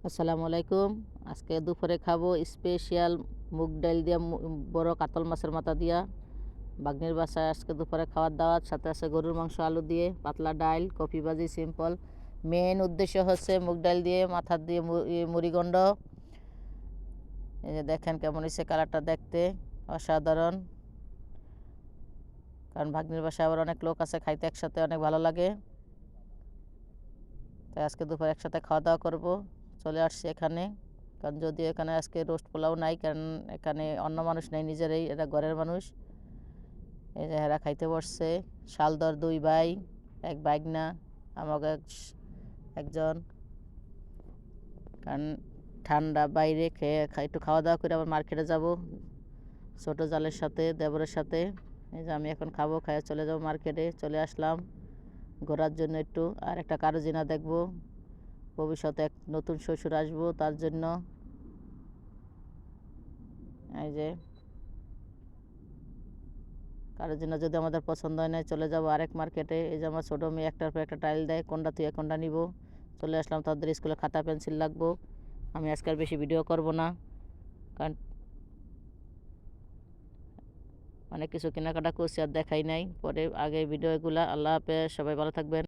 আসসালামু আলাইকুম। আজকে দুপুরে খাবো স্পেশাল মুগ ডাল দিয়া বড় কাতল মাছের মাথা দিয়া। বাগনির বাসায় আজকে দুপুরে খাওয়ার দাওয়াত, সাথে আছে গরুর মাংস আলু দিয়ে, পাতলা ডাল, কফি ভাজি, সিম্পল। মেন উদ্দেশ্য হচ্ছে মুগ ডাল দিয়ে মাথা দিয়ে মুড়িগন্ড। এই যে দেখেন কেমন হয়েছে, কালারটা দেখতে অসাধারণ। কারণ ভাগ্নির বাসায় আবার অনেক লোক আছে, খাইতে একসাথে অনেক ভালো লাগে। তাই আজকে দুপুরে একসাথে খাওয়া দাওয়া করবো। চলে আসছি এখানে, কারণ যদিও এখানে আজকে রোস্ট পোলাও নাই, কারণ এখানে অন্য মানুষ নেই, নিজেরাই, এরা ঘরের মানুষ। এই যে এরা খাইতে বসছে, শালদর 2 ভাই, এক বাগনা, আমাকে একজন। কারণ ঠান্ডা, বাইরে খেয়ে একটু খাওয়া দাওয়া করে আবার মার্কেটে যাব ছোটো জালের সাথে, দেবরের সাথে। এই যে আমি এখন খাবো, খাইয়ে চলে যাবো মার্কেটে। চলে আসলাম ঘোরার জন্য একটু, আর একটা কারোজিনা দেখবো। ভবিষ্যতে এক নতুন শ্বশুর আসবো, তার জন্য। এই যে কারোজিনা যদি আমাদের পছন্দ হয় না, চলে যাবো আরেক মার্কেটে। এই যে আমার ছোটো মেয়ে একটার পর একটা টাইল দেয়, কোনটা তুই কোনটা নিব। চলে আসলাম, তাদের স্কুলে খাতা পেন্সিল লাগবো। আমি আজকাল বেশি ভিডিও করব না, কারণ অনেক কিছু কেনাকাটা করছি আর দেখাই নাই। পরে আগে ভিডিওগুলো। আল্লাহ হাফেজ, সবাই ভালো থাকবেন।